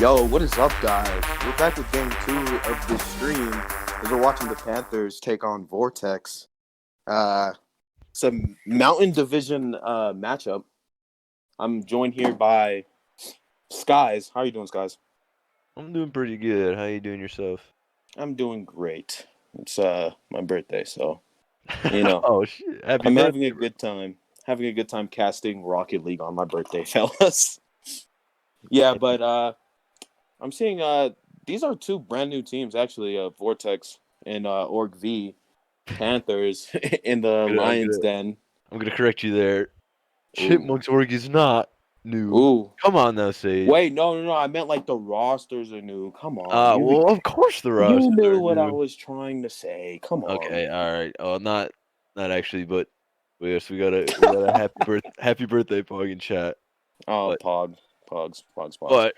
Yo, what is up, guys? We're back with game 2 of the stream as we're watching the Panthers take on Vortex. It's a Mountain Division matchup. I'm joined here by Skies. How are you doing, Skies? I'm doing pretty good. How you doing yourself? I'm doing great. It's my birthday, so you know Oh shit! Happy I'm having a birthday, bro. good time. Having a good time casting Rocket League on my birthday, fellas. Yeah, but I'm seeing these are two brand new teams actually, Vortex and Org V. Panthers in the I'm gonna, I'm Lions gonna, Den. I'm gonna correct you there. Ooh. Chipmunk's org is not new. Ooh. Come on now, Wait, Sage. no. I meant like the rosters are new. Come on. You Well, of course the you rosters knew are what I new. was trying to say. Come on. Okay, all right. Oh, not actually, but yes, we got a happy birthday, Pog in chat. Oh, But Pog. Pogs. but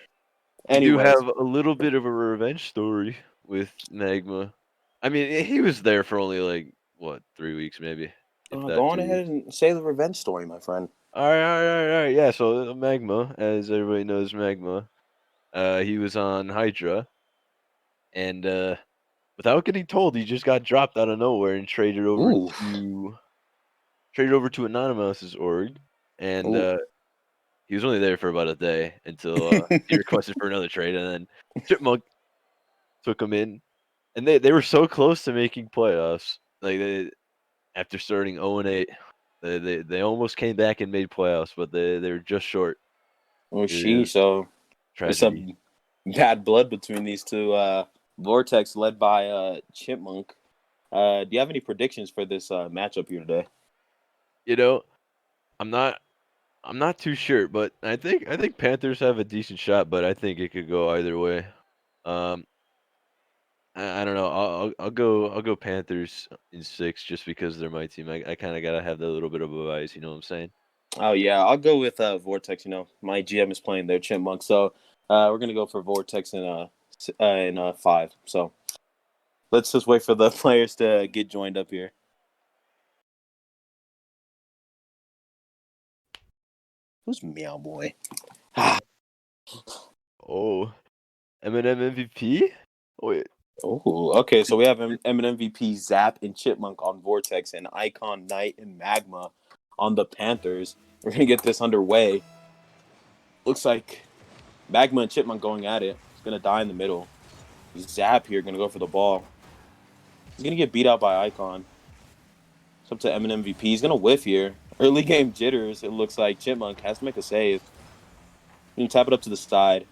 we do have Anyways. a little bit of a revenge story with Magma. I mean, he was there for only like what 3 weeks, maybe, if Go that on 2 weeks. ahead and say the revenge story, my friend. All right. Yeah, so Magma, as everybody knows, Magma. He was on Hydra, and without getting told, he just got dropped out of nowhere and Ooh. traded over to Anonymous's org, and Ooh. he was only there for about a day until he requested for another trade, and then Chipmunk took him in, and they were so close to making playoffs. Like after starting 0-8, they almost came back and made playoffs, but they were just short. Oh, It is so there's tragedy. some bad blood between these two. Vortex led by Chipmunk. Do you have any predictions for this matchup here today? You know, I'm not I'm not too sure, but I think Panthers have a decent shot, but I think it could go either way. Um, I don't know. I'll go Panthers in 6 just because they're my team. I kind of gotta have that little bit of a bias. You know what I'm saying? Oh yeah, I'll go with Vortex. You know, my GM is playing their Chipmunk, so we're gonna go for Vortex in 5. So let's just wait for the players to get joined up here. Who's Meow Boy? Oh, Eminem MVP. Wait, Oh, okay. So we have MVP Zap and Chipmunk on Vortex and Icon Knight and Magma on the Panthers. We're gonna get this underway. Looks like Magma and Chipmunk going at it. He's gonna die in the middle. Zap here gonna go for the ball. He's gonna get beat out by Icon. It's up to MVP. He's gonna whiff here. Early game jitters. It looks like Chipmunk has to make a save. You tap it up to the side.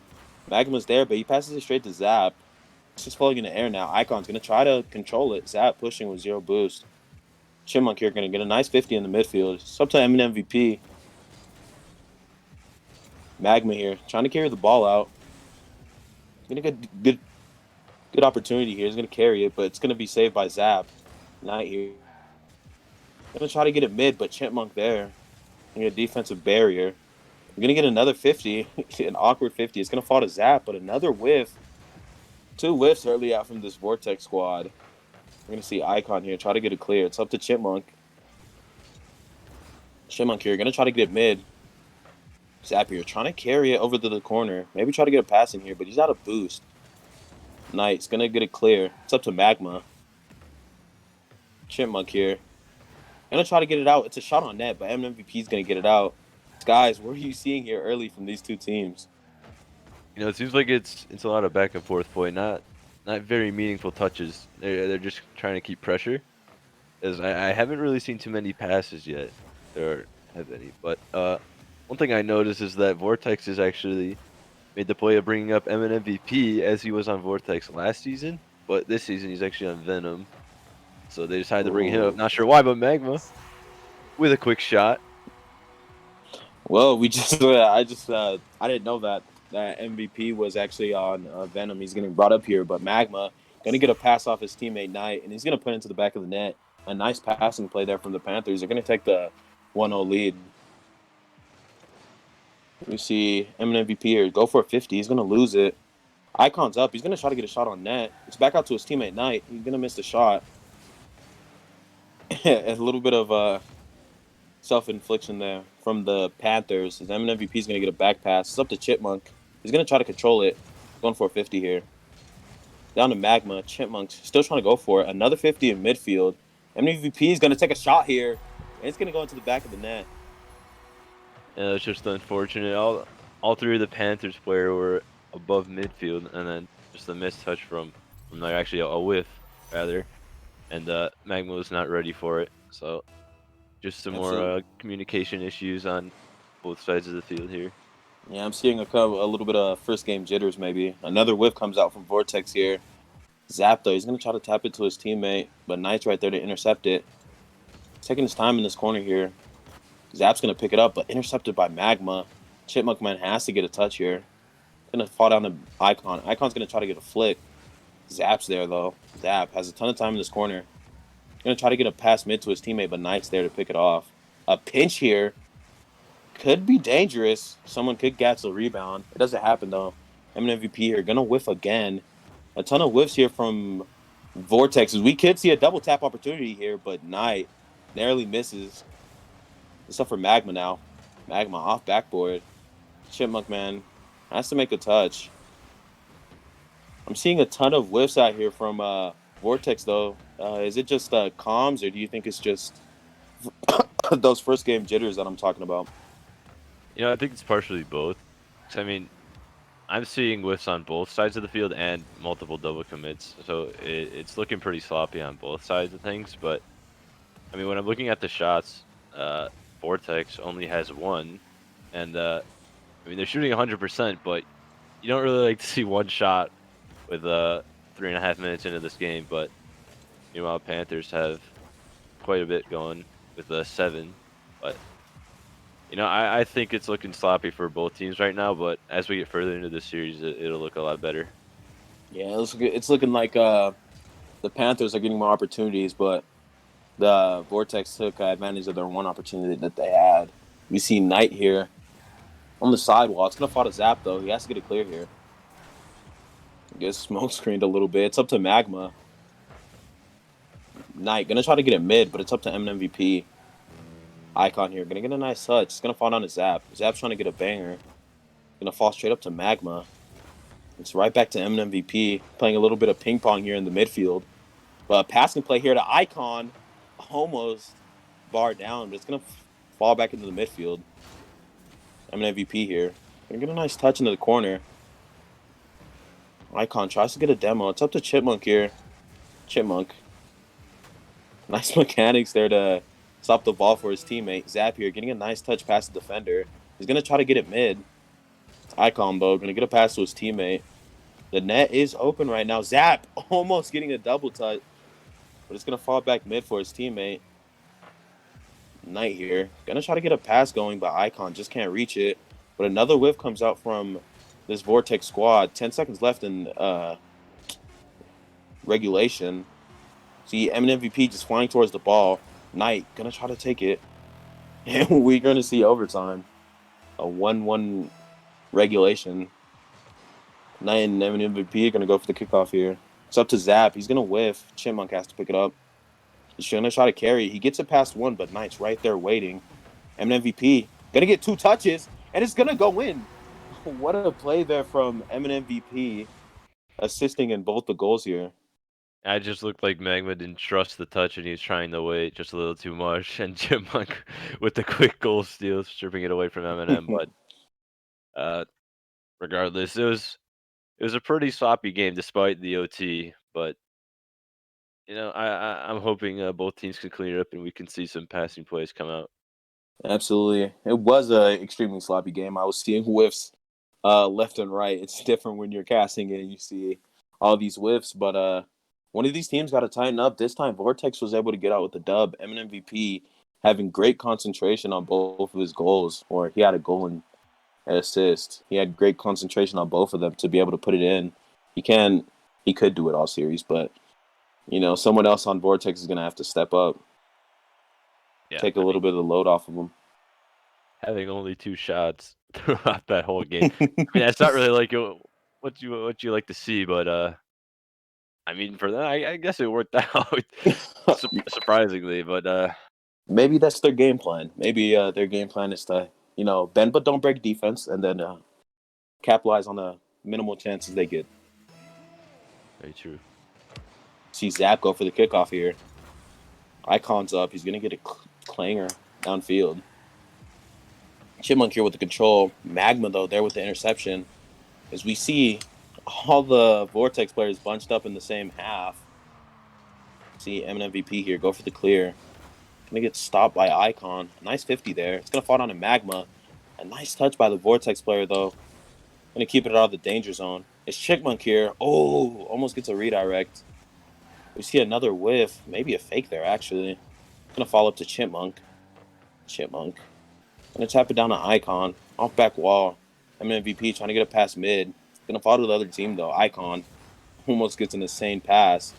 Magma's there, but he passes it straight to Zap. It's just floating in the air now. Icon's gonna try to control it. Zap pushing with 0 boost. Chipmunk here gonna get a nice 50 in the midfield. It's up to MVP. Magma here trying to carry the ball out. Gonna get good opportunity here. He's gonna carry it, but it's gonna be saved by Zap. Knight here. Gonna try to get it mid, but Chipmunk there. Gonna get a defensive barrier. We're gonna get another 50, an awkward 50. It's gonna fall to Zap, but another whiff. 2 whiffs early out from this Vortex squad. We're gonna see Icon here try to get it clear. It's up to Chipmunk. Chipmunk here gonna try to get it mid. Zap here trying to carry it over to the corner. Maybe try to get a pass in here, but he's out of boost. Knight's gonna get it clear. It's up to Magma. Chipmunk here. Gonna try to get it out. It's a shot on net, but MVP's gonna get it out. Guys, what are you seeing here early from these two teams? it seems like it's a lot of back and forth play, not very meaningful touches. They're just trying to keep pressure. As I haven't really seen too many passes yet, or have any. But one thing I noticed is that Vortex has actually made the play of bringing up MVP as he was on Vortex last season, but this season he's actually on Venom. So they decided to bring him up. Ooh. Not sure why, but Magma with a quick shot. Well, I didn't know that MVP was actually on Venom. He's getting brought up here, but Magma gonna get a pass off his teammate Knight, and he's gonna put it into the back of the net. A nice passing play there from the Panthers. They're gonna take the 1-0 lead. We see MVP here go for a 50. He's gonna lose it. Icon's up. He's gonna try to get a shot on net. It's back out to his teammate Knight. He's gonna miss the shot. A little bit of self-infliction there from the Panthers. His MVP is going to get a back pass. It's up to Chipmunk. He's going to try to control it. Going for a 50 here. Down to Magma. Chipmunk still trying to go for it. Another 50 in midfield. MVP is going to take a shot here. And it's going to go into the back of the net. Yeah, it's just unfortunate. All three of the Panthers player were above midfield, and then just a missed touch from like actually a whiff rather, and Magma was not ready for it. So just some Absolutely. more communication issues on both sides of the field here. Yeah, I'm seeing a little bit of first game jitters maybe. Another whiff comes out from Vortex here. Zap, though, he's going to try to tap it to his teammate, but Knight's right there to intercept it. Taking his time in this corner here. Zap's going to pick it up, but intercepted by Magma. Chipmunk man has to get a touch here. Going to fall down to Icon. Icon's going to try to get a flick. Zap's there, though. Zap has a ton of time in this corner. Going to try to get a pass mid to his teammate, but Knight's there to pick it off. A pinch here. Could be dangerous. Someone could catch the rebound. It doesn't happen, though. MVP here. Going to whiff again. A ton of whiffs here from Vortex. We could see a double tap opportunity here, but Knight narrowly misses. It's up for Magma now. Magma off backboard. Chipmunk man has to make a touch. I'm seeing a ton of whiffs out here from Vortex, though. Is it just comms, or do you think it's just those first game jitters that I'm talking about? You know, I think it's partially both. 'Cause, I mean, I'm seeing whiffs on both sides of the field and multiple double commits, so it's looking pretty sloppy on both sides of things. But I mean, when I'm looking at the shots, Vortex only has one, and I mean they're shooting 100%, but you don't really like to see one shot with 3.5 minutes into this game. But meanwhile, Panthers have quite a bit going with 7. But you know, I think it's looking sloppy for both teams right now. But as we get further into the series, it'll look a lot better. Yeah, it's looking like the Panthers are getting more opportunities, but the Vortex took advantage of their one opportunity that they had. We see Knight here on the sidewall. It's going to fall to Zap, though. He has to get it clear here. Gets smoke screened a little bit. It's up to Magma. Knight going to try to get it mid, but it's up to MVP. Icon here. Going to get a nice touch. It's going to fall down to Zap. Zap's trying to get a banger. Going to fall straight up to Magma. It's right back to MVP. Playing a little bit of ping pong here in the midfield. But passing play here to Icon. Almost bar down, but it's going to fall back into the midfield. MVP here. Going to get a nice touch into the corner. Icon tries to get a demo. It's up to Chipmunk here. Chipmunk. Nice mechanics there to stop the ball for his teammate. Zap here getting a nice touch past the defender. He's going to try to get it mid. Icon, though, going to get a pass to his teammate. The net is open right now. Zap almost getting a double touch, but it's going to fall back mid for his teammate. Knight here. Going to try to get a pass going, but Icon just can't reach it. But another whiff comes out from this Vortex squad. 10 seconds left in regulation. See MVP just flying towards the ball. Knight going to try to take it. And we're going to see overtime. A 1-1 regulation. Knight and MVP are going to go for the kickoff here. It's up to Zap. He's going to whiff. Chipmunk has to pick it up. He's going to try to carry. He gets it past one, but Knight's right there waiting. MVP going to get 2 touches, and it's going to go in. What a play there from MVP, assisting in both the goals here. I just looked like Magma didn't trust the touch and he was trying to wait just a little too much. And Chipmunk with the quick goal steal, stripping it away from Eminem. But regardless, it was a pretty sloppy game despite the OT. But you know, I'm hoping both teams can clean it up and we can see some passing plays come out. Absolutely. It was an extremely sloppy game. I was seeing whiffs left and right. It's different when you're casting it and you see all these whiffs. But one of these teams got to tighten up. This time, Vortex was able to get out with the dub. MVP having great concentration on both of his goals, or he had a goal and an assist. He had great concentration on both of them to be able to put it in. He could do it all series, but someone else on Vortex is going to have to step up. Yeah, take a little bit of the load off of him. Having only 2 shots throughout that whole game. I mean, that's not really like what you like to see, but I mean, for that, I guess it worked out surprisingly. But maybe that's their game plan. Maybe their game plan is to bend but don't break defense, and then capitalize on minimal chances they get. Very true. See Zap go for the kickoff here. Icon's up. He's going to get a clanger downfield. Chipmunk here with the control. Magma, though, there with the interception. As we see all the Vortex players bunched up in the same half. See MVP here go for the clear. Going to get stopped by Icon. Nice 50 there. It's going to fall down to Magma. A nice touch by the Vortex player, though. Going to keep it out of the danger zone. It's Chipmunk here. Oh, almost gets a redirect. We see another whiff. Maybe a fake there, actually. Going to fall up to Chipmunk. Chipmunk. Going to tap it down to Icon. Off back wall. MVP trying to get it past mid. Going to fall to the other team, though. Icon almost gets an insane pass.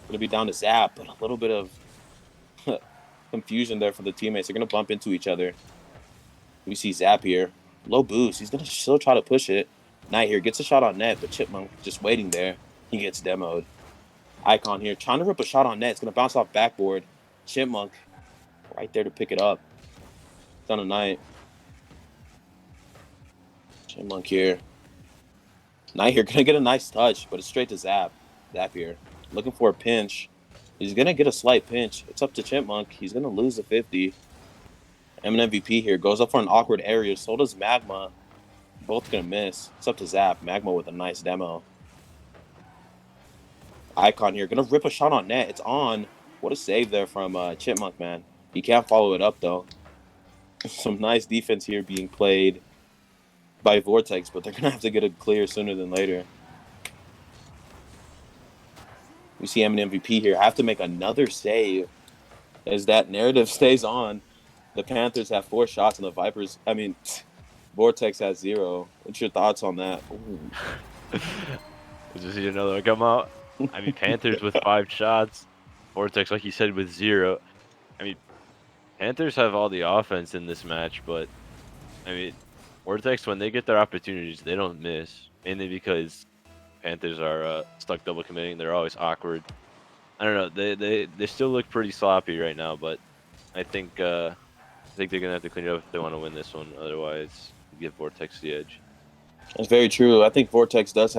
Going to be down to Zap, but a little bit of confusion there for the teammates. They're going to bump into each other. We see Zap here. Low boost. He's going to still try to push it. Knight here gets a shot on net, but Chipmunk just waiting there. He gets demoed. Icon here trying to rip a shot on net. It's going to bounce off backboard. Chipmunk right there to pick it up. It's on a Knight. Chipmunk here. Knight here going to get a nice touch, but it's straight to Zap. Zap here. Looking for a pinch. He's going to get a slight pinch. It's up to Chipmunk. He's going to lose the 50. MVP here goes up for an awkward area. So does Magma. Both going to miss. It's up to Zap. Magma with a nice demo. Icon here. Going to rip a shot on net. It's on. What a save there from Chipmunk, man. He can't follow it up, though. Some nice defense here being played by Vortex, but they're going to have to get it clear sooner than later. We see MVP here have to make another save as that narrative stays on. The Panthers have 4 shots and the Vortex has 0. What's your thoughts on that? Just see another one come out. I mean, Panthers with 5 shots. Vortex, like you said, with 0. I mean, Panthers have all the offense in this match, but I mean, Vortex, when they get their opportunities, they don't miss. Mainly because Panthers are stuck double committing. They're always awkward. I don't know. They still look pretty sloppy right now, but I think they're gonna have to clean it up if they want to win this one. Otherwise, give Vortex the edge. That's very true. I think Vortex is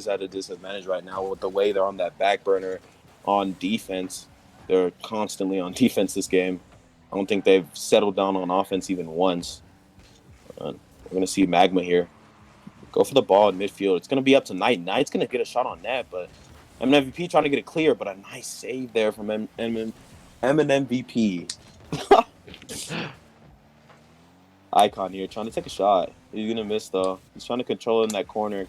at a disadvantage right now with the way they're on that back burner on defense. They're constantly on defense this game. I don't think they've settled down on offense even once. We're going to see Magma here. Go for the ball in midfield. It's going to be up to Knight. Knight's going to get a shot on net, but MVP trying to get it clear, but a nice save there from MVP. Icon here trying to take a shot. He's going to miss, though. He's trying to control it in that corner.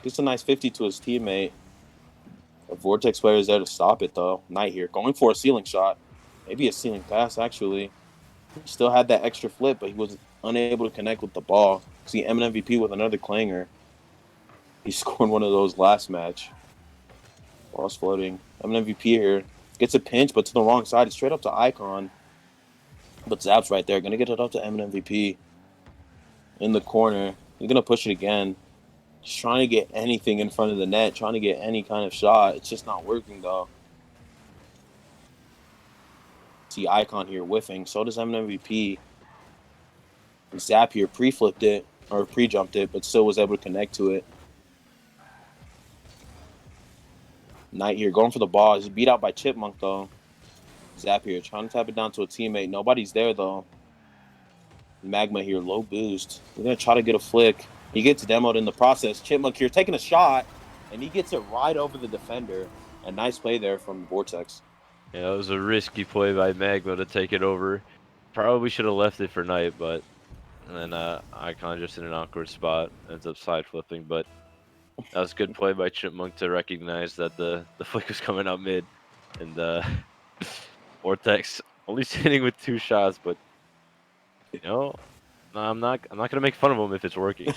Gets a nice 50 to his teammate. The Vortex player is there to stop it, though. Knight here going for a ceiling shot. Maybe a ceiling pass, actually. He still had that extra flip, but he was unable to connect with the ball. See MVP with another clanger. He scored one of those last match. Ball's floating. MVP here. Gets a pinch, but to the wrong side. It's straight up to Icon. But Zap's right there. Going to get it up to MVP. In the corner. He's going to push it again. Just trying to get anything in front of the net. Trying to get any kind of shot. It's just not working, though. See Icon here whiffing. So does MVP. Zap here pre-flipped it. Or pre-jumped it. But still was able to connect to it. Knight here going for the ball. He's beat out by Chipmunk, though. Zap here trying to tap it down to a teammate. Nobody's there, though. Magma here, low boost. We're going to try to get a flick. He gets demoed in the process. Chipmunk here taking a shot, and he gets it right over the defender. A nice play there from Vortex. Yeah, it was a risky play by Magma to take it over. Probably should have left it for Knight, but and then Icon just in an awkward spot ends up side flipping. But that was a good play by Chipmunk to recognize that the flick was coming out mid, and Vortex only sitting with 2 shots, but you know, no, I'm not gonna make fun of him if it's working.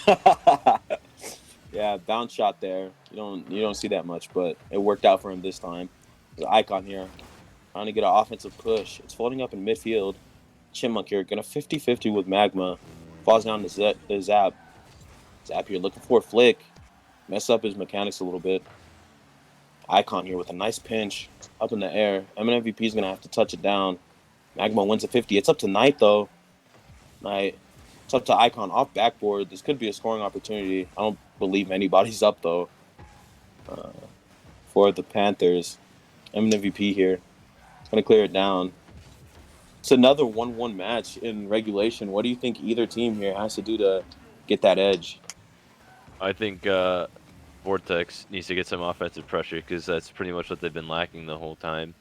Yeah, bounce shot there. You don't see that much, but it worked out for him this time. The Icon here trying to get an offensive push. It's floating up in midfield. Chipmunk here gonna 50-50 with Magma. Falls down to Zap. Zap here looking for a flick. Mess up his mechanics a little bit. Icon here with a nice pinch up in the air. MVP is going to have to touch it down. Magma wins a 50. It's up to Knight, though. Knight It's up to Icon off backboard. This could be a scoring opportunity. I don't believe anybody's up, though, uh, for the Panthers. MVP here. It's going to clear it down. It's another 1-1 match in regulation. What do you think either team here has to do to get that edge? I think Vortex needs to get some offensive pressure because that's pretty much what they've been lacking the whole time.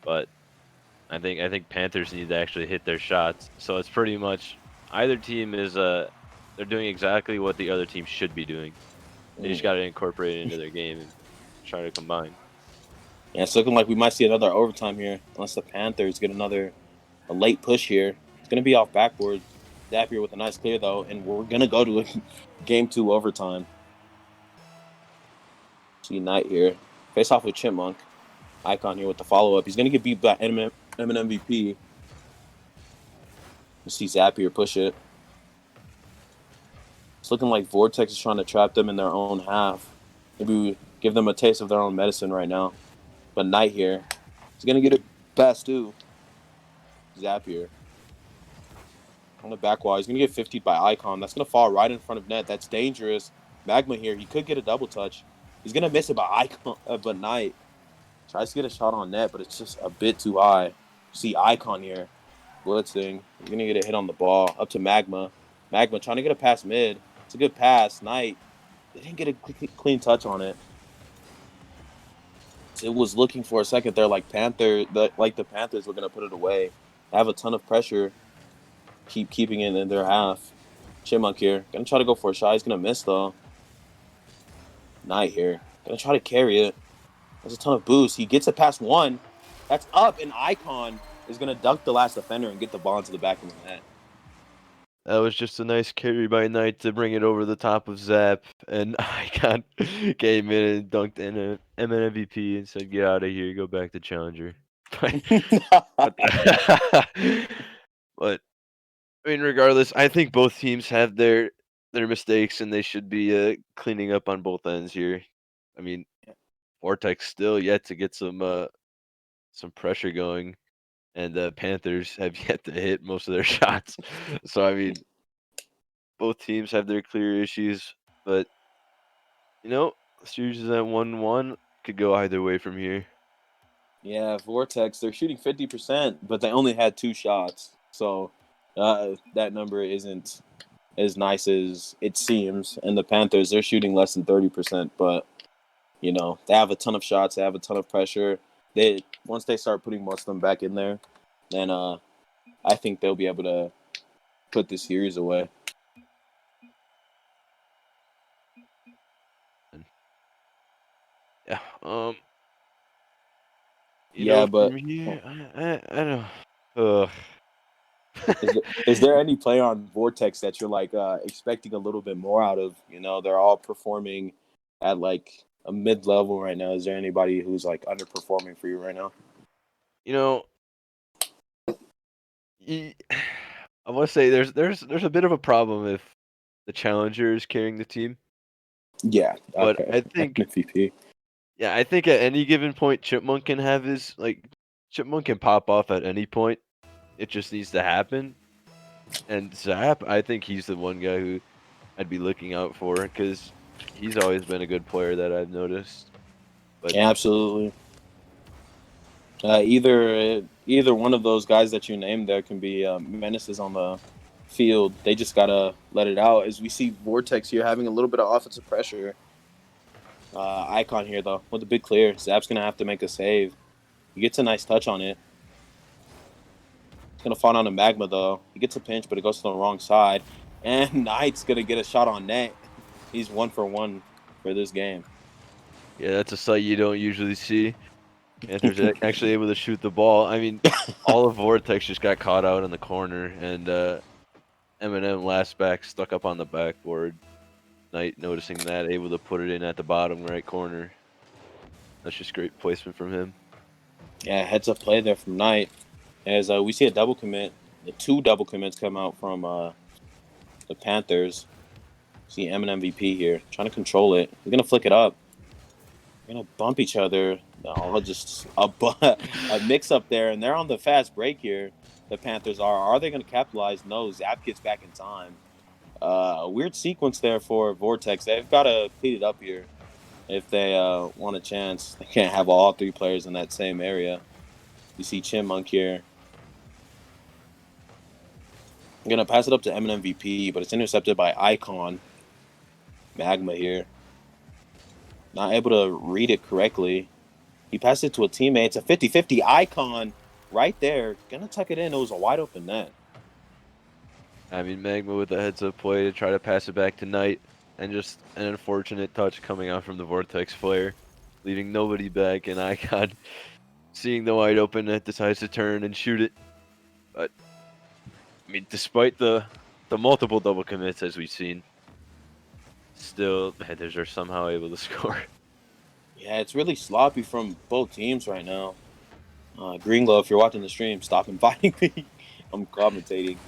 But I think Panthers need to actually hit their shots. So it's pretty much either team is they're doing exactly what the other team should be doing. They just got to incorporate it into their game and try to combine. Yeah, it's looking like we might see another overtime here, unless the Panthers get a late push here. It's going to be off backboard. Zapier with a nice clear, though, and we're going to go to a game 2 overtime. See Knight here. Face off with Chipmunk. Icon here with the follow-up. He's going to get beat by MVP. You see Zapier push it. It's looking like Vortex is trying to trap them in their own half. Maybe we give them a taste of their own medicine right now. But Knight here. He's going to get it past too. Zapier. On the back wall. He's going to get 50'd by Icon. That's going to fall right in front of net. That's dangerous. Magma here. He could get a double touch. He's going to miss it by Icon, but Knight tries to get a shot on net, but it's just a bit too high. See Icon here. Blitzing. He's going to get a hit on the ball. Up to Magma. Magma trying to get a pass mid. It's a good pass. Knight. They didn't get a clean touch on it. It was looking for a second there like the Panthers were going to put it away. They have a ton of pressure. Keeping it in their half. Chipmunk here. Going to try to go for a shot. He's going to miss, though. Knight here. Going to try to carry it. There's a ton of boost. He gets it past one. That's up, and Icon is going to duck the last defender and get the ball into the back of the net. That was just a nice carry by Knight to bring it over the top of Zap, and Icon came in and dunked in an MVP and said, "Get out of here, go back to Challenger." but, but I mean, regardless, I think both teams have their mistakes, and they should be cleaning up on both ends here. I mean, Vortex still yet to get some pressure going, and the Panthers have yet to hit most of their shots. So I mean, both teams have their clear issues, but the series is at 1-1. Could go either way from here. Yeah, Vortex, they're shooting 50%, but they only had 2 shots. So that number isn't as nice as it seems. And the Panthers, they're shooting less than 30%, but, they have a ton of shots. They have a ton of pressure. Once they start putting most of them back in there, then I think they'll be able to put this series away. Yeah. But from here, I don't. Ugh. is there any play on Vortex that you're like expecting a little bit more out of? They're all performing at like a mid-level right now. Is there anybody who's like underperforming for you right now? I want to say there's a bit of a problem if the challenger is carrying the team. Yeah, but okay. I think MVP. Yeah, I think at any given point, Chipmunk can have Chipmunk can pop off at any point. It just needs to happen. And Zap, I think he's the one guy who I'd be looking out for because he's always been a good player that I've noticed. But yeah, absolutely. Either one of those guys that you named there can be menaces on the field. They just gotta let it out. As we see Vortex here having a little bit of offensive pressure. Icon here though with a big clear. Zap's gonna have to make a save. He gets a nice touch on it. It's gonna fall down to Magma though. He gets a pinch, but it goes to the wrong side. And Knight's gonna get a shot on net. He's 1 for 1 for this game. Yeah, that's a sight you don't usually see. Panthers actually able to shoot the ball. I mean, all of Vortex just got caught out in the corner, and Eminem last back stuck up on the backboard. Knight noticing that, able to put it in at the bottom right corner. That's just great placement from him. Yeah, heads up play there from Knight. As we see a double commit. The 2 double commits come out from the Panthers. See Eminem MVP here, trying to control it. He's gonna flick it up. They're gonna bump each other. No, just a mix up there, and they're on the fast break here. the Panthers are. Are they going to capitalize? No. Zap gets back in time. A weird sequence there for Vortex. They've got to clean it up here if they want a chance. They can't have all three players in that same area. You see Chipmunk here. I'm going to pass it up to MVP, but it's intercepted by Icon. Magma here. Not able to read it correctly. He passed it to a teammate. It's a 50-50 Icon right there. Gonna tuck it in. It was a wide open net. I mean, Magma with the heads-up play to try to pass it back to Knight, and just an unfortunate touch coming out from the Vortex player, leaving nobody back, and Icon, seeing the wide open net, decides to turn and shoot it. But, I mean, despite the multiple double commits as we've seen, still, the Panthers are somehow able to score. Yeah, it's really sloppy from both teams right now. Greenlow, if you're watching the stream, stop inviting me. I'm commentating.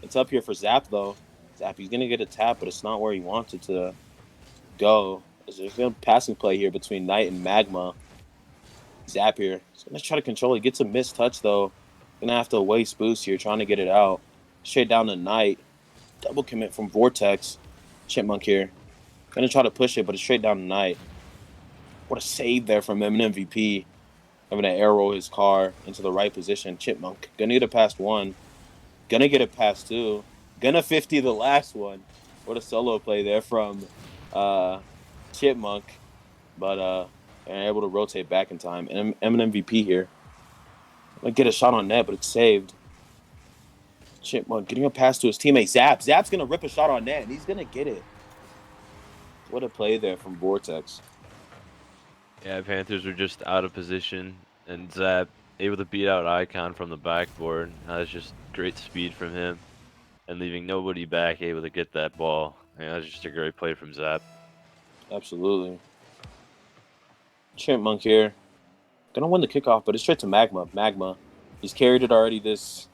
It's up here for Zap, though. Zap, he's going to get a tap, but it's not where he wants it to go. There's a passing play here between Knight and Magma. Zap here. He's going to try to control it. Gets a missed touch, though. Going to have to waste boost here, trying to get it out. Straight down to Knight. Double commit from Vortex. Chipmunk here. Going to try to push it, but it's straight down to Knight. What a save there from MVP. Having to arrow his car into the right position. Chipmunk. Gonna get it past one. Gonna get it past two. Gonna 50 the last one. What a solo play there from Chipmunk. But they're able to rotate back in time. And MVP here. Gonna get a shot on net, but it's saved. Chipmunk getting a pass to his teammate Zap. Zap's gonna rip a shot on net, and he's gonna get it. What a play there from Vortex. Yeah, Panthers were just out of position, and Zap able to beat out Icon from the backboard. That's just great speed from him, and leaving nobody back, able to get that ball. Yeah, that's just a great play from Zap. Absolutely. Chipmunk here. Gonna win the kickoff, but it's straight to Magma. Magma. He's carried it already this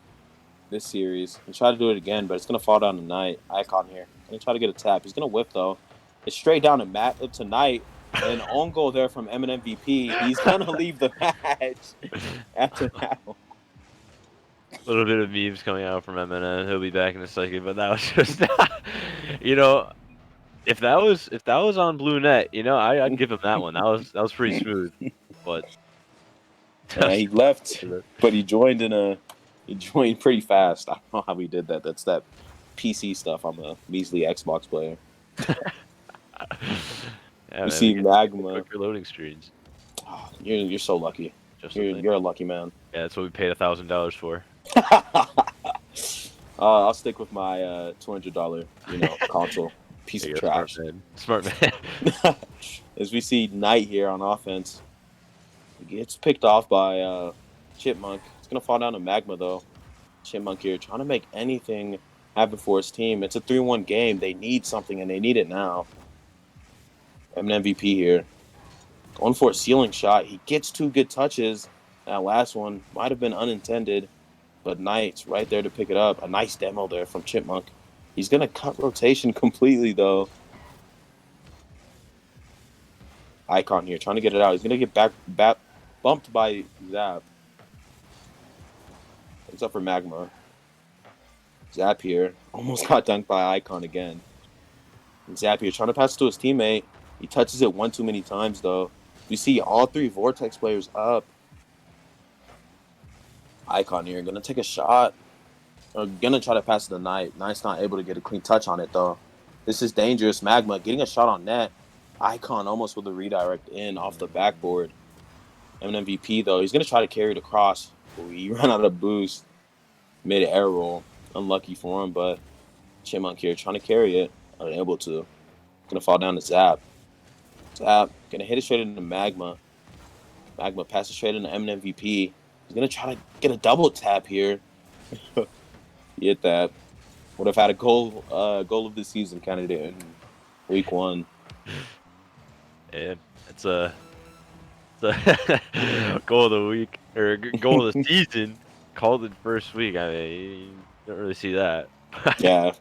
series. He tried to do it again, but it's gonna fall down to Knight. Icon here. Gonna try to get a tap. He's gonna whip though. It's straight down to Knight. An own goal there from MVP. He's gonna leave the match after that one. A little bit of memes coming out from Eminem. He'll be back in a second, but that was just, you know, if that was on Blue Net, I'd give him that one. That was pretty smooth, but yeah, he left, but he joined pretty fast. I don't know how he did that. That's that PC stuff. I'm a measly Xbox player. Yeah, you see Magma. Quicker loading screens. Oh, you're so lucky. You're a lucky man. Yeah, that's what we paid $1,000 for. I'll stick with my $200 console. Piece of trash. Smart man. As we see Knight here on offense, he gets picked off by Chipmunk. It's gonna fall down to Magma though. Chipmunk here trying to make anything happen for his team. It's a 3-1 game. They need something, and they need it now. I'm an MVP here. Going for a ceiling shot. He gets 2 good touches. That last one might have been unintended, but Knight's right there to pick it up. A nice demo there from Chipmunk. He's going to cut rotation completely, though. Icon here trying to get it out. He's going to get back bumped by Zap. It's up for Magma. Zap here. Almost got dunked by Icon again. And Zap here trying to pass it to his teammate. He touches it one too many times, though. You see all 3 Vortex players up. Icon here. Going to take a shot. Going to try to pass it to Knight. Knight's not able to get a clean touch on it, though. This is dangerous. Magma getting a shot on net. Icon almost with a redirect in off the backboard. MVP, though. He's going to try to carry it across. He ran out of boost. Mid-air roll. Unlucky for him, but Chipmunk here trying to carry it. Unable to. Going to fall down to Zap. Zap. Going to hit it straight into Magma. Magma passes straight into MVP. He's going to try to get a double tap here. Get that. Would have had a goal of the season candidate in week 1. Yeah, it's a goal of the week or goal of the season. Called it first week. I mean, you don't really see that. Yeah,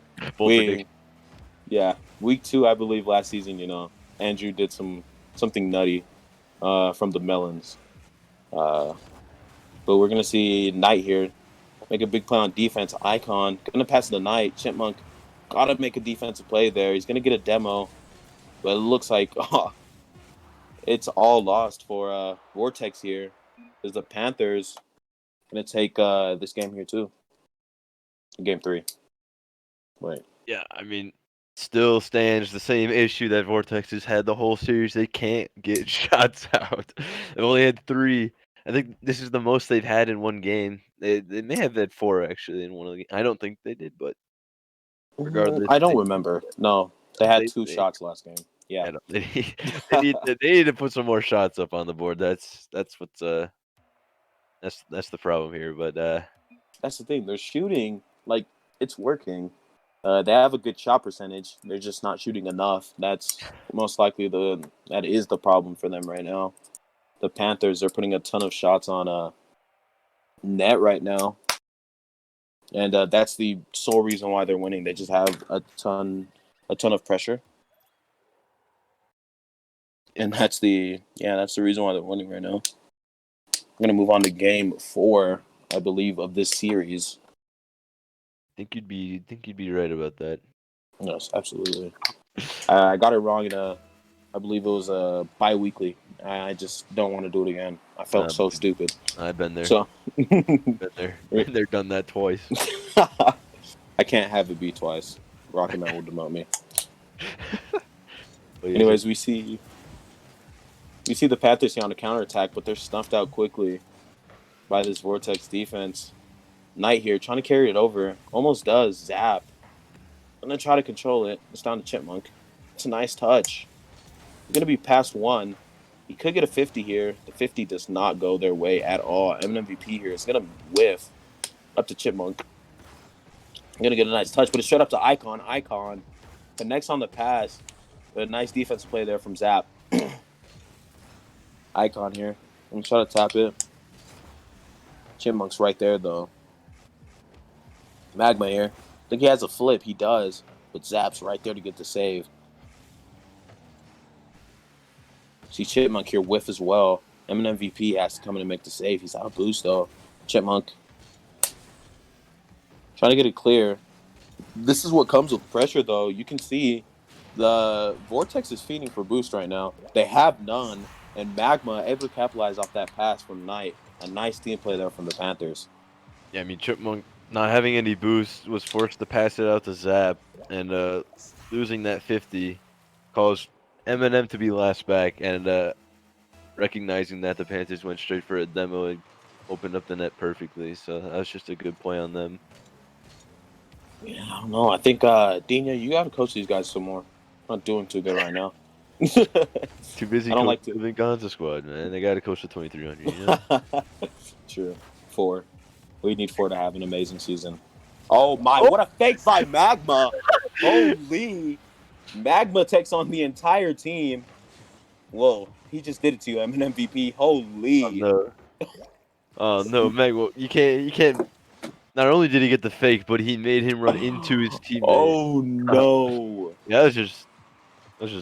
week 2, I believe last season. Andrew did something nutty from the Melons. But we're gonna see Knight here make a big play on defense. Icon gonna pass it to Knight. Chipmunk gotta make a defensive play there. He's gonna get a demo, but it looks like it's all lost for Vortex here. Because the Panthers gonna take this game here too. Game 3. Wait. Yeah, I mean, still stands the same issue that Vortex has had the whole series. They can't get shots out. They've only had 3. I think this is the most they've had in one game. They may have had 4 actually in one of the. I don't think they did, but regardless, I don't remember. No, they had 2 they shots last game. Yeah. I don't, they need to put some more shots up on the board. That's what's that's the problem here. But That's the thing. They're shooting like it's working. They have a good shot percentage. They're just not shooting enough. That's most likely that is the problem for them right now. The Panthers are putting a ton of shots on net right now, and that's the sole reason why they're winning. They just have a ton of pressure, and that's the reason why they're winning right now. I'm gonna move on to game 4, I believe, of this series. think you'd be right about that. Yes, absolutely. I got it wrong in I believe it was bi-weekly. I just don't want to do it again. I felt so stupid. I've been there. So been there. Been there, done that twice. I can't have it be twice. Rocket Man will demote me. Anyways, we see the Panthers here on a counterattack, but they're snuffed out quickly by this Vortex defense. Knight here trying to carry it over. Almost does. Zap. I'm going to try to control it. It's down to Chipmunk. It's a nice touch. It's going to be past 1. He could get a 50 here. The 50 does not go their way at all. MVP here is going to whiff up to Chipmunk. I'm going to get a nice touch, but it's straight up to Icon. Icon connects on the pass. But a nice defensive play there from Zap. Icon here. I'm going to try to tap it. Chipmunk's right there, though. Magma here. I think he has a flip. He does. But Zap's right there to get the save. See Chipmunk here whiff as well. MVP has to come in and make the save. He's out of boost, though. Chipmunk. Trying to get it clear. This is what comes with pressure, though. You can see the Vortex is feeding for boost right now. They have none. And Magma able to capitalize off that pass from Knight. A nice team play there from the Panthers. Yeah, I mean, Chipmunk not having any boost was forced to pass it out to Zap, and losing that 50 caused Eminem to be last back, and recognizing that the Panthers went straight for a demo and opened up the net perfectly. So that was just a good play on them. Yeah, I don't know. I think, Dina, you got to coach these guys some more. Not doing too good right now. Too busy coaching the Gonza squad, man. They got to coach the 2300. You know? True. 4. We need 4 to have an amazing season. Oh, my. What a fake by Magma. Holy. Magma takes on the entire team. Whoa. He just did it to you, MVP. Holy. Oh, no. Oh, no, Magma. You can't. Not only did he get the fake, but he made him run into his teammate. Oh, no. Yeah, that's just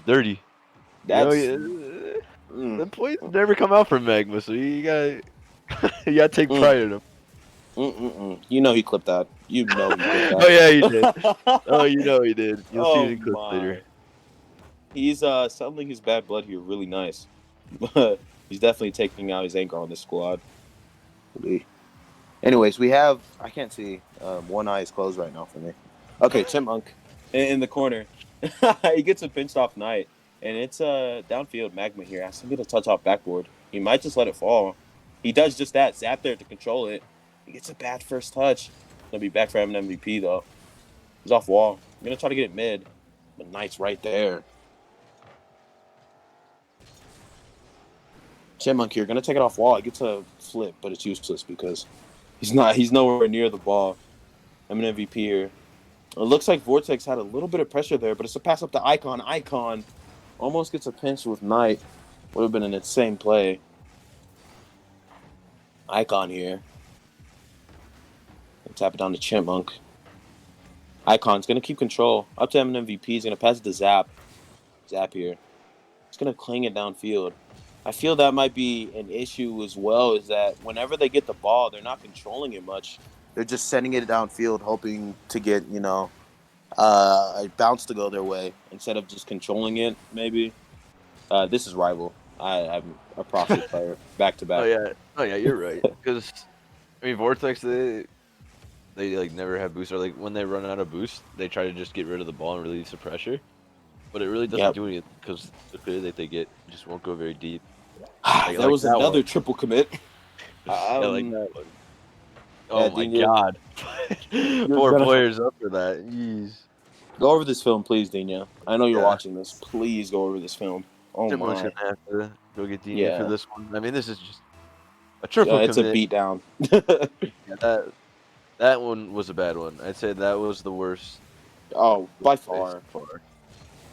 dirty. That's... The points never come out from Magma, so you gotta take pride in him. You know he clipped that. You know he clipped that. Oh yeah, he did. Oh, you know he did. You'll see it in clips later. He's settling his bad blood here really nice. But he's definitely taking out his anger on this squad. Anyways, we have... I can't see. One eye is closed right now for me. Okay, Chipmunk in the corner. He gets a pinched off Knight. And it's downfield Magma here. Has to get a touch off backboard. He might just let it fall. He does just that. Zap there to control it. He gets a bad first touch. Gonna be back for him an MVP though. He's off wall. I'm gonna try to get it mid. But Knight's right there. Chipmunk here, gonna take it off wall. It gets a flip, but it's useless because he's nowhere near the ball. I'm an MVP here. It looks like Vortex had a little bit of pressure there, but it's a pass up to Icon. Icon almost gets a pinch with Knight. Would have been an insane play. Icon here. Tap it down to Chipmunk. Icon's going to keep control. Up to MVP. He's going to pass it to Zap. Zap here. He's going to cling it downfield. I feel that might be an issue as well, is that whenever they get the ball, they're not controlling it much. They're just sending it downfield, hoping to get a bounce to go their way instead of just controlling it. Maybe this is rival. I'm a profit player back to Oh back. yeah, oh yeah, you're right. Because I mean, Vortex they like never have boost, or like when they run out of boost, they try to just get rid of the ball and release the pressure. But it really doesn't Yep. do anything because the clear that they get just won't go very deep. That Like was that one. another triple commit. Yeah, like that one. Yeah, Oh my Dina, god. you're 4 gonna players up for that. Jeez. go over this film, please, Dina. I know you're Yeah. watching this. Please go over this film. Oh Chipmunk's my, gonna have to go get Dina for yeah, this one. I mean, this is just a triple it's a commit. beatdown. Yeah, that one was a bad one. I'd say that was the worst Oh, by play so far. far.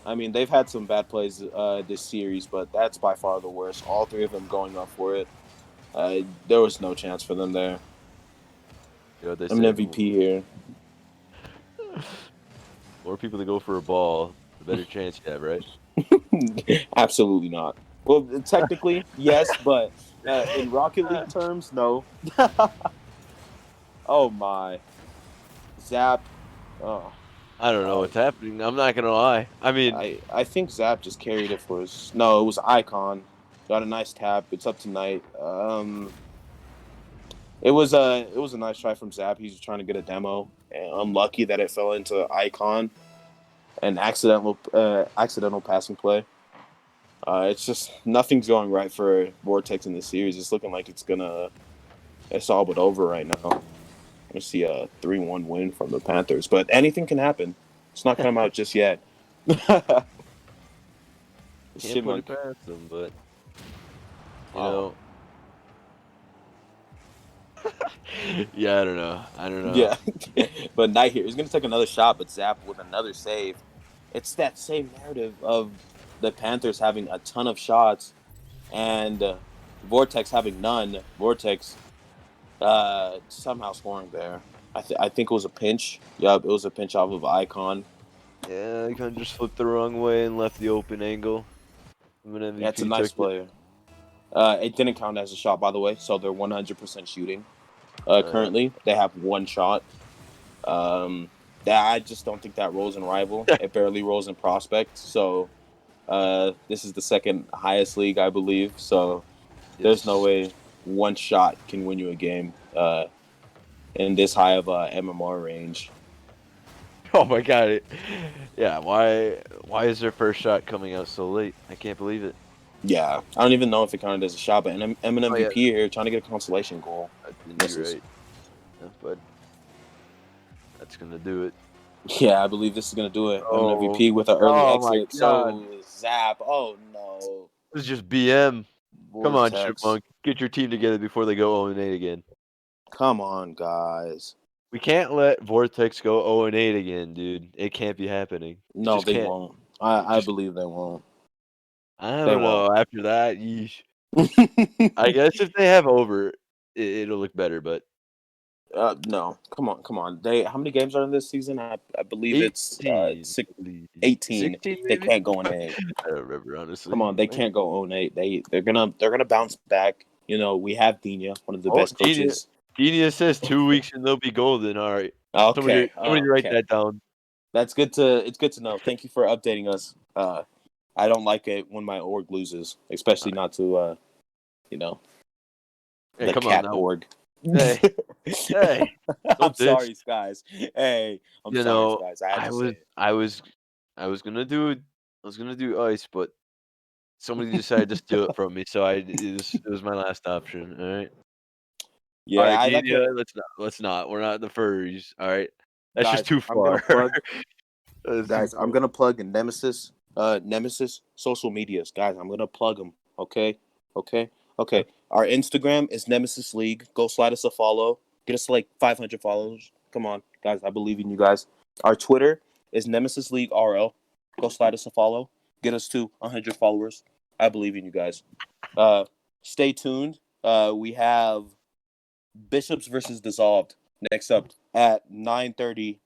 I mean, they've had some bad plays this series, but that's by far the worst. All three of them going up for it. There was no chance for them there. You know what they I'm an say? MVP here. More people to go for a ball, the better chance you have, right? Absolutely not. Well, technically, yes, but in Rocket League terms, no. Oh my, Zap. Oh, I don't know uh, what's happening. I'm not gonna lie. I mean, I think Zap just carried it for his. No, it was Icon. Got a nice tap. It's up tonight. It was a nice try from Zap. He's trying to get a demo. And unlucky that it fell into Icon, an accidental passing play. It's just nothing's going right for Vortex in this series. It's looking like it's all but over right now. I see a 3-1 win from the Panthers, but anything can happen. It's not come out just yet. can't put Chipmunk. it past them, but you Oh, know, yeah, I don't know. I don't know. yeah. But Knight here. He's going to take another shot, but Zap with another save. It's that same narrative of the Panthers having a ton of shots and Vortex having none. Vortex somehow scoring there. I think it was a pinch. Yup, it was a pinch off of Icon. Yeah, I kind of just flipped the wrong way and left the open angle. I'm an Yeah, it's a MVP nice took it. player. It didn't count as a shot, by the way, so they're 100% shooting. Uh, Currently, they have one shot. Um, that I just don't think that rolls in rival. It barely rolls in prospect. So this is the second highest league, I believe. So there's no yes. way one shot can win you a game in this high of a MMR range. Oh my god. Yeah, why is their first shot coming out so late? I can't believe it. Yeah, I don't even know if it counted as a shot, but I'm an Oh yeah, MVP here trying to get a consolation goal. that's indeed Misses. right. But that's gonna do it. Yeah, I believe this is gonna do it. I'm an Oh, MVP with an early oh my exit. god. So Zap. Oh no, This is just BM. Come on, Vortex. Chipmunk. Get your team together before they go 0-8 again. Come on, guys. We can't let Vortex go 0-8 again, dude. It can't be happening. It No, just they can't. won't. It I just believe they won't. I They don't won't. know. After that, yeesh. I guess if they have over, it'll look better. But No, come on, come on. They how many games are in this season? I believe it's 18, I believe. 18. 16 They maybe. can't go in 8. I don't remember Come honestly. on, they can't go 0-8. They're gonna bounce back. We have Dina, one of the Oh, best Genius. coaches. Genius says 2 weeks and they'll be golden. All right. Okay, Somebody write okay. that down. It's good to know. Thank you for updating us. I don't like it when my org loses, especially not to you know, Hey, the come on cat now. org. Hey, hey, I'm don't diss. sorry, guys. Hey, I'm You sorry, know, guys. I had I to say was, it. I was, I was gonna do, I was gonna do ice, but somebody decided to steal it from me, so it was my last option. All right. All Yeah, right, I like Delia, it, let's not. We're not the furries. All right. That's just guys. too I'm gonna far. plug, That's too guys. I'm far. gonna plug in Nemesis social medias, guys. I'm gonna plug them. Okay, okay, okay. Our Instagram is Nemesis League. Go slide us a follow. Get us to like 500 followers. Come on, guys. I believe in you guys. Our Twitter is Nemesis League RL. Go slide us a follow. Get us to 100 followers. I believe in you guys. Uh, Stay tuned. We have Bishops versus Dissolved next up at 9:30